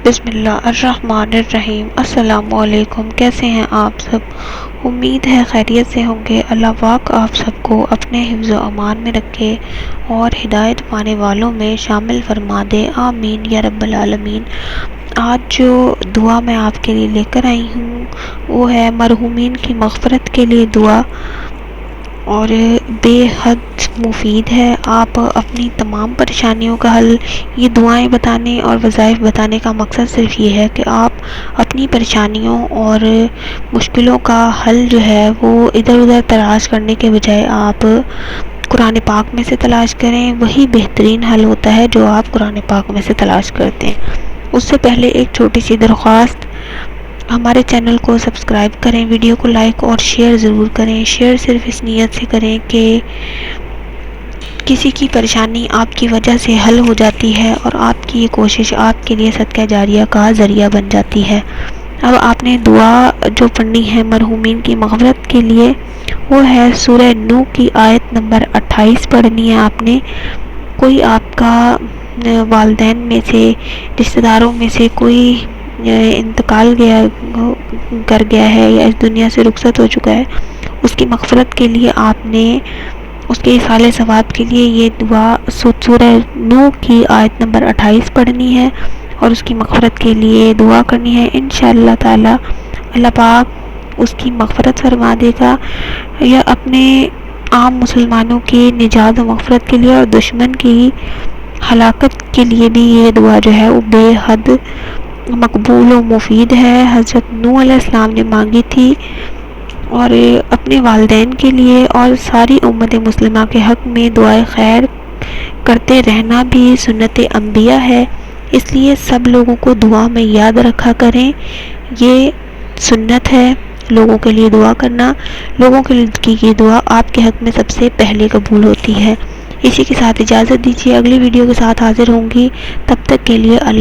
بسم اللہ الرحمن الرحیم۔ السلام علیکم، کیسے ہیں آپ سب؟ امید ہے خیریت سے ہوں گے۔ اللہ پاک آپ سب کو اپنے حفظ و امان میں رکھے اور ہدایت پانے والوں میں شامل فرما دے، آمین یا رب العالمین۔ آج جو دعا میں آپ کے لیے لے کر آئی ہوں وہ ہے مرحومین کی مغفرت کے لیے دعا، اور بے حد مفید ہے۔ آپ اپنی تمام پریشانیوں کا حل، یہ دعائیں بتانے اور وظائف بتانے کا مقصد صرف یہ ہے کہ آپ اپنی پریشانیوں اور مشکلوں کا حل جو ہے وہ ادھر ادھر تلاش کرنے کے بجائے آپ قرآن پاک میں سے تلاش کریں۔ وہی بہترین حل ہوتا ہے جو آپ قرآن پاک میں سے تلاش کرتے ہیں۔ اس سے پہلے ایک چھوٹی سی درخواست، ہمارے چینل کو سبسکرائب کریں، ویڈیو کو لائک اور شیئر ضرور کریں۔ شیئر صرف اس نیت سے کریں کہ کسی کی پریشانی آپ کی وجہ سے حل ہو جاتی ہے اور آپ کی یہ کوشش آپ کے لیے صدقہ جاریہ کا ذریعہ بن جاتی ہے۔ اب آپ نے دعا جو پڑھنی ہے مرحومین کی مغفرت کے لیے وہ ہے سورہ نوح کی آیت نمبر 28 پڑھنی ہے آپ نے۔ کوئی آپ کا والدین میں سے، رشتہ داروں میں سے کوئی انتقال کر گیا ہے یا اس دنیا سے رخصت ہو چکا ہے، اس کی مغفرت کے لیے آپ نے اس کے اصالہ ثواب کے لیے یہ دعا سورہ نوح کی آیت نمبر 28 پڑھنی ہے اور اس کی مغفرت کے لیے دعا کرنی ہے۔ انشاءاللہ تعالی اللہ پاک اس کی مغفرت فرما دے گا، یا اپنے عام مسلمانوں کی نجات و مغفرت کے لیے اور دشمن کی ہلاکت کے لیے بھی یہ دعا جو ہے وہ بے حد مقبول و مفید ہے۔ حضرت نوح علیہ السلام نے مانگی تھی، اور اپنے والدین کے لیے اور ساری امت مسلمہ کے حق میں دعائے خیر کرتے رہنا بھی سنت انبیاء ہے، اس لیے سب لوگوں کو دعا میں یاد رکھا کریں۔ یہ سنت ہے لوگوں کے لیے دعا کرنا، لوگوں کے لیے کی یہ دعا آپ کے حق میں سب سے پہلے قبول ہوتی ہے۔ اسی کے ساتھ اجازت دیجیے، اگلی ویڈیو کے ساتھ حاضر ہوں گی، تب تک کے لیے اللہ